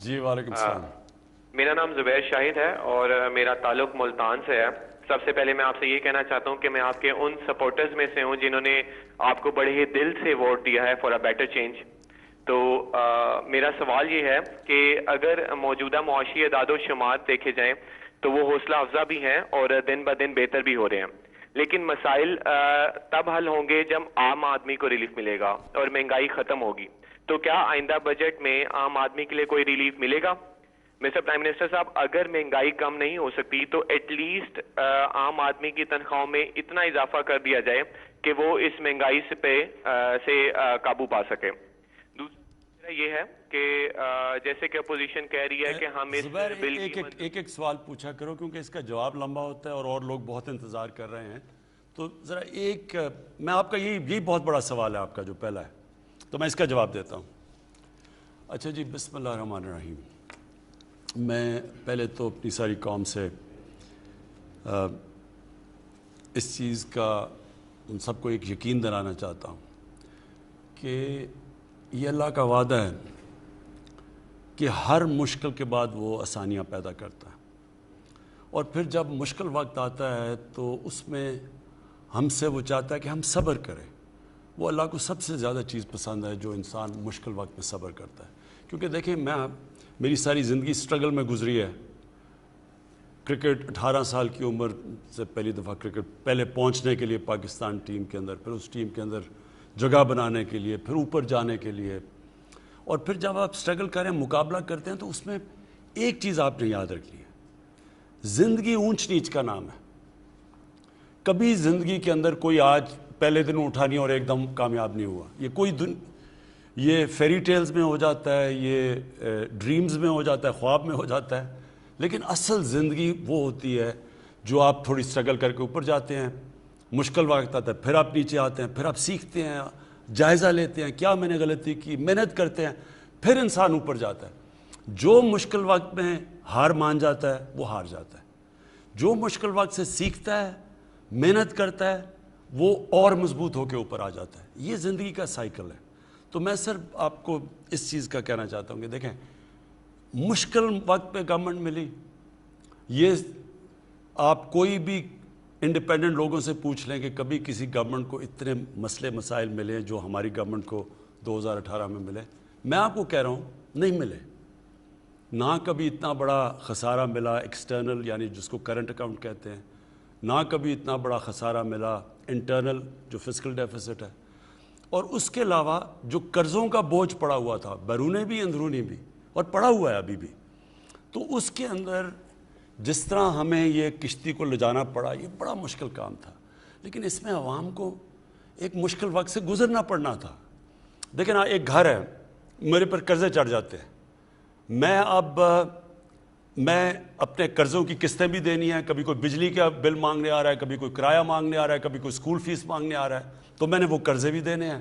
جی وعلیکم السلام۔ میرا نام زبیر شاہد ہے اور میرا تعلق ملتان سے ہے۔ سب سے پہلے میں آپ سے یہ کہنا چاہتا ہوں کہ میں آپ کے ان سپورٹرز میں سے ہوں جنہوں نے آپ کو بڑے ہی دل سے ووٹ دیا ہے فار اے بیٹر چینج۔ تو میرا سوال یہ ہے کہ اگر موجودہ معاشی اعداد و شمار دیکھے جائیں تو وہ حوصلہ افزا بھی ہیں اور دن بہ دن بہتر بھی ہو رہے ہیں، لیکن مسائل تب حل ہوں گے جب عام آدمی کو ریلیف ملے گا اور مہنگائی ختم ہوگی۔ تو کیا آئندہ بجٹ میں عام آدمی کے لیے کوئی ریلیف ملے گا؟ مسٹر پرائم منسٹر صاحب، اگر مہنگائی کم نہیں ہو سکتی تو ایٹ لیسٹ عام آدمی کی تنخواہوں میں اتنا اضافہ کر دیا جائے کہ وہ اس مہنگائی سے قابو پا سکے۔ دوسرا یہ ہے کہ جیسے کہ اپوزیشن کہہ رہی ہے کہ ہم اس زبیر بل ایک سوال پوچھا کرو کیونکہ اس کا جواب لمبا ہوتا ہے اور لوگ بہت انتظار کر رہے ہیں، تو ذرا میں آپ کا یہی بہت بڑا سوال ہے آپ کا جو پہلا ہے، تو میں اس کا جواب دیتا ہوں۔ اچھا جی، بسم اللہ الرحمن الرحیم۔ میں پہلے تو اپنی ساری قوم سے اس چیز کا ان سب کو ایک یقین دلانا چاہتا ہوں کہ یہ اللہ کا وعدہ ہے کہ ہر مشکل کے بعد وہ آسانیاں پیدا کرتا ہے، اور پھر جب مشکل وقت آتا ہے تو اس میں ہم سے وہ چاہتا ہے کہ ہم صبر کریں۔ وہ اللہ کو سب سے زیادہ چیز پسند ہے جو انسان مشکل وقت میں صبر کرتا ہے، کیونکہ دیکھیں میری ساری زندگی سٹرگل میں گزری ہے۔ کرکٹ 18 سال کی عمر سے پہلی دفعہ کرکٹ پہلے پہنچنے کے لیے پاکستان ٹیم کے اندر، پھر اس ٹیم کے اندر جگہ بنانے کے لیے، پھر اوپر جانے کے لیے، اور پھر جب آپ سٹرگل کریں، مقابلہ کرتے ہیں، تو اس میں ایک چیز آپ نے یاد رکھنی ہے، زندگی اونچ نیچ کا نام ہے۔ کبھی زندگی کے اندر کوئی آج پہلے دن اٹھا نہیں اور ایک دم کامیاب نہیں ہوا۔ یہ فیری ٹیلز میں ہو جاتا ہے، یہ ڈریمز میں ہو جاتا ہے، خواب میں ہو جاتا ہے، لیکن اصل زندگی وہ ہوتی ہے جو آپ تھوڑی سٹرگل کر کے اوپر جاتے ہیں، مشکل وقت آتا ہے، پھر آپ نیچے آتے ہیں، پھر آپ سیکھتے ہیں، جائزہ لیتے ہیں کیا میں نے غلطی کی، محنت کرتے ہیں، پھر انسان اوپر جاتا ہے۔ جو مشکل وقت میں ہار مان جاتا ہے وہ ہار جاتا ہے، جو مشکل وقت سے سیکھتا ہے، محنت کرتا ہے، وہ اور مضبوط ہو کے اوپر آ جاتا ہے۔ یہ زندگی کا سائیکل ہے۔ تو میں صرف آپ کو اس چیز کا کہنا چاہتا ہوں کہ دیکھیں، مشکل وقت پہ گورنمنٹ ملی، یہ آپ کوئی بھی انڈیپینڈنٹ لوگوں سے پوچھ لیں کہ کبھی کسی گورنمنٹ کو اتنے مسئلے مسائل ملے جو ہماری گورنمنٹ کو 2018 میں ملے؟ میں آپ کو کہہ رہا ہوں نہیں ملے۔ نہ کبھی اتنا بڑا خسارہ ملا ایکسٹرنل، یعنی جس کو کرنٹ اکاؤنٹ کہتے ہیں، نہ کبھی اتنا بڑا خسارہ ملا انٹرنل جو فسکل ڈیفیسٹ ہے، اور اس کے علاوہ جو قرضوں کا بوجھ پڑا ہوا تھا، بیرونی بھی اندرونی بھی، اور پڑا ہوا ہے ابھی بھی، تو اس کے اندر جس طرح ہمیں یہ کشتی کو لے جانا پڑا، یہ بڑا مشکل کام تھا، لیکن اس میں عوام کو ایک مشکل وقت سے گزرنا پڑنا تھا۔ دیکھیں نا، ایک گھر ہے، میرے پر قرضے چڑھ جاتے ہیں، میں اپنے قرضوں کی قسطیں بھی دینی ہیں، کبھی کوئی بجلی کا بل مانگنے آ رہا ہے، کبھی کوئی کرایہ مانگنے آ رہا ہے، کبھی کوئی اسکول فیس مانگنے آ رہا ہے، تو میں نے وہ قرضے بھی دینے ہیں،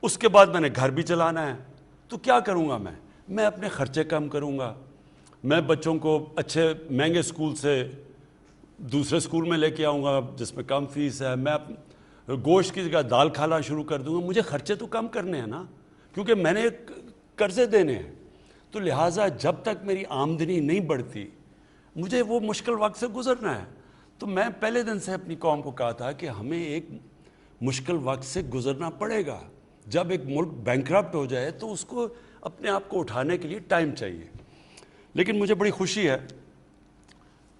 اس کے بعد میں نے گھر بھی چلانا ہے۔ تو کیا کروں گا میں اپنے خرچے کم کروں گا، میں بچوں کو اچھے مہنگے اسکول سے دوسرے اسکول میں لے کے آؤں گا جس میں کم فیس ہے، میں گوشت کی جگہ دال کھانا شروع کر دوں گا۔ مجھے خرچے تو کم کرنے ہیں نا، کیونکہ میں نے قرضے دینے ہیں۔ تو لہٰذا جب تک میری آمدنی نہیں بڑھتی، مجھے وہ مشکل وقت سے گزرنا ہے۔ تو میں پہلے دن سے اپنی قوم کو کہا تھا کہ ہمیں ایک مشکل وقت سے گزرنا پڑے گا۔ جب ایک ملک بینکرپٹ ہو جائے تو اس کو اپنے آپ کو اٹھانے کے لیے ٹائم چاہیے۔ لیکن مجھے بڑی خوشی ہے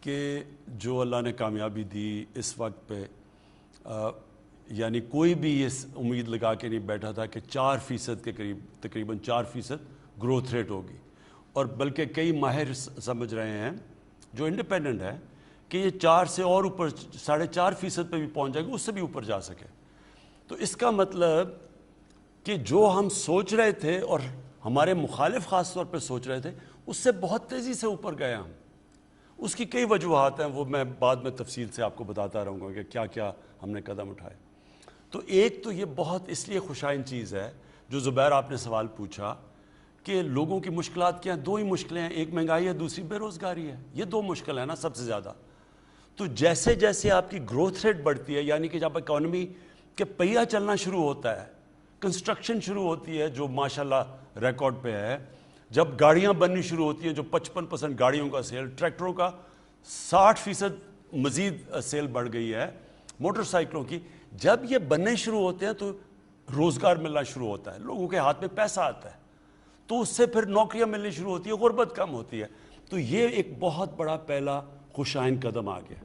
کہ جو اللہ نے کامیابی دی اس وقت پہ، یعنی کوئی بھی اس امید لگا کے نہیں بیٹھا تھا کہ 4% کے قریب، تقریباً 4% گروتھ ریٹ ہوگی، اور بلکہ کئی ماہر سمجھ رہے ہیں جو انڈیپینڈنٹ ہے کہ یہ 4 سے اور اوپر 4.5% پہ بھی پہنچ جائے گا، اس سے بھی اوپر جا سکے۔ تو اس کا مطلب کہ جو ہم سوچ رہے تھے اور ہمارے مخالف خاص طور پہ سوچ رہے تھے، اس سے بہت تیزی سے اوپر گئے ہم۔ اس کی کئی وجوہات ہیں، وہ میں بعد میں تفصیل سے آپ کو بتاتا رہوں گا کہ کیا کیا ہم نے قدم اٹھائے۔ تو ایک تو یہ بہت اس لیے خوشائن چیز ہے جو زبیر آپ نے سوال پوچھا کہ لوگوں کی مشکلات کیا ہیں۔ 2 ہی مشکلیں ہیں، ایک مہنگائی ہے، دوسری بے روزگاری ہے۔ یہ 2 مشکل ہیں نا سب سے زیادہ۔ تو جیسے جیسے آپ کی گروتھ ریٹ بڑھتی ہے، یعنی کہ جب اکانومی کے پہیہ چلنا شروع ہوتا ہے، کنسٹرکشن شروع ہوتی ہے جو ماشاءاللہ ریکارڈ پہ ہے، جب گاڑیاں بننی شروع ہوتی ہیں جو 55% گاڑیوں کا سیل، ٹریکٹروں کا 60% مزید سیل بڑھ گئی ہے، موٹر سائیکلوں کی، جب یہ بننے شروع ہوتے ہیں تو روزگار ملنا شروع ہوتا ہے، لوگوں کے ہاتھ میں پیسہ آتا ہے، تو اس سے پھر نوکریاں ملنی شروع ہوتی ہے، غربت کم ہوتی ہے. تو یہ ایک بہت بڑا پہلا خوشائن قدم آ گیا.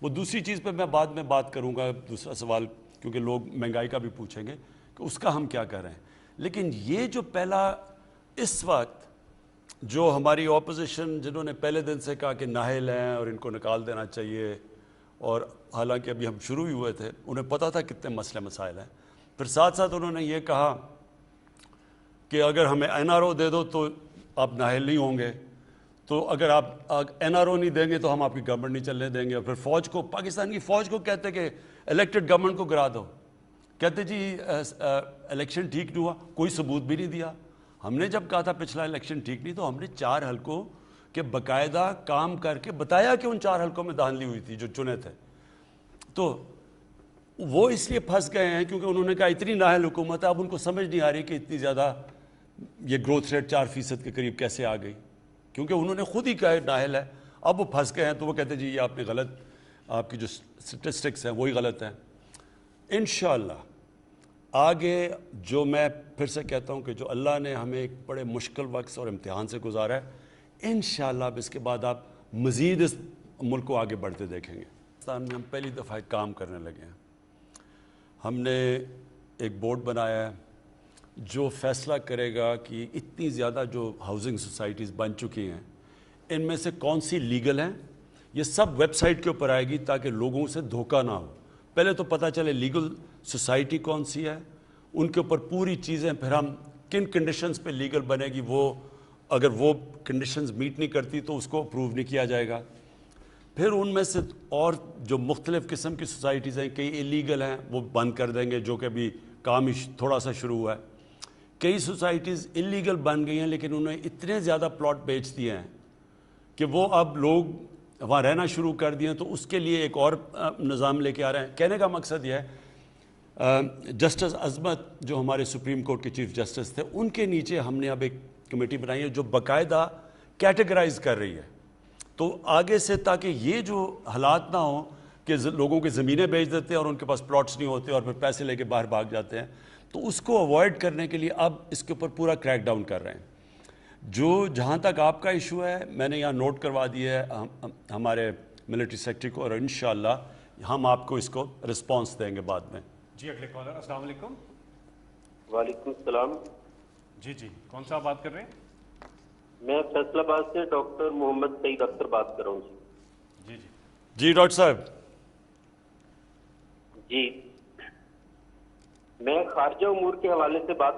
وہ دوسری چیز پہ میں بعد میں بات کروں گا، دوسرا سوال، کیونکہ لوگ مہنگائی کا بھی پوچھیں گے کہ اس کا ہم کیا کر رہے ہیں. لیکن یہ جو پہلا اس وقت جو ہماری اپوزیشن جنہوں نے پہلے دن سے کہا کہ نااہل ہیں اور ان کو نکال دینا چاہیے، اور حالانکہ ابھی ہم شروع ہی ہوئے تھے، انہیں پتہ تھا کتنے مسئلے مسائل ہیں، پھر ساتھ ساتھ انہوں نے یہ کہا کہ اگر ہمیں NRO دے دو تو آپ نااہل نہیں ہوں گے، تو اگر آپ NRO نہیں دیں گے تو ہم آپ کی گورنمنٹ نہیں چلنے دیں گے. اور پھر فوج کو، پاکستان کی فوج کو کہتے کہ الیکٹڈ گورنمنٹ کو گرا دو، کہتے جی الیکشن ٹھیک نہیں ہوا، کوئی ثبوت بھی نہیں دیا. ہم نے جب کہا تھا پچھلا الیکشن ٹھیک نہیں، تو ہم نے 4 حلقوں کے باقاعدہ کام کر کے بتایا کہ ان 4 حلقوں میں دھاندلی ہوئی تھی جو چنے تھے. تو وہ اس لیے پھنس گئے ہیں کیونکہ انہوں نے کہا اتنی نااہل حکومت ہے، اب ان کو سمجھ نہیں آ رہی کہ اتنی زیادہ یہ گروتھ ریٹ 4% کے قریب کیسے آ گئی، کیونکہ انہوں نے خود ہی کہا نااہل ہے. اب وہ پھنس گئے ہیں تو وہ کہتے ہیں جی یہ آپ نے غلط، آپ کی جو سٹیٹسٹکس ہیں وہی غلط ہیں. انشاءاللہ آگے جو میں پھر سے کہتا ہوں کہ جو اللہ نے ہمیں ایک بڑے مشکل وقت اور امتحان سے گزارا ہے، انشاءاللہ اب اس کے بعد آپ مزید اس ملک کو آگے بڑھتے دیکھیں گے. پاکستان میں ہم پہلی دفعہ ایک کام کرنے لگے ہیں. ہم نے ایک بورڈ بنایا ہے جو فیصلہ کرے گا کہ اتنی زیادہ جو ہاؤسنگ سوسائٹیز بن چکی ہیں ان میں سے کون سی لیگل ہیں. یہ سب ویب سائٹ کے اوپر آئے گی تاکہ لوگوں سے دھوکہ نہ ہو. پہلے تو پتہ چلے لیگل سوسائٹی کون سی ہے، ان کے اوپر پوری چیزیں، پھر ہم کن کنڈیشنز پہ لیگل بنے گی، وہ اگر وہ کنڈیشنز میٹ نہیں کرتی تو اس کو اپروو نہیں کیا جائے گا. پھر ان میں سے اور جو مختلف قسم کی سوسائٹیز ہیں، کئی ایلیگل ہیں وہ بند کر دیں گے، جو کہ ابھی کام ہی تھوڑا سا شروع ہوا ہے. کئی سوسائٹیز ایلیگل بن گئی ہیں لیکن انہوں نے اتنے زیادہ پلاٹ بیچ دیے ہیں کہ وہ اب لوگ وہاں رہنا شروع کر دیے ہیں، تو اس کے لیے ایک اور نظام لے کے آ رہے ہیں. کہنے کا مقصد یہ ہے جسٹس عظمت جو ہمارے سپریم کورٹ کے چیف جسٹس تھے، ان کے نیچے ہم نے اب ایک کمیٹی بنائی ہے جو باقاعدہ کیٹیگرائز کر رہی ہے. تو آگے سے تاکہ یہ جو حالات نہ ہوں کہ لوگوں کی زمینیں بیچ دیتے ہیں اور ان کے پاس پلاٹس نہیں ہوتے اور پھر پیسے لے کے باہر بھاگ جاتے ہیں، تو اس کو اوائڈ کرنے کے لیے اب اس کے اوپر پورا کریک ڈاؤن کر رہے ہیں. جو جہاں تک آپ کا ایشو ہے میں نے یہاں نوٹ کروا دیا ہے ہمارے ملٹری سیکٹری کو، اور انشاءاللہ ہم آپ کو اس کو رسپانس دیں گے بعد میں. جی اگلے کالر. السلام علیکم. وعلیکم السلام. جی کون صاحب بات کر رہے ہیں؟ میں فیصل آباد سے ڈاکٹر محمد سعید اختر بات کر رہا ہوں. جی ڈاکٹر صاحب. جی میں خارجہ امور کے حوالے سے بات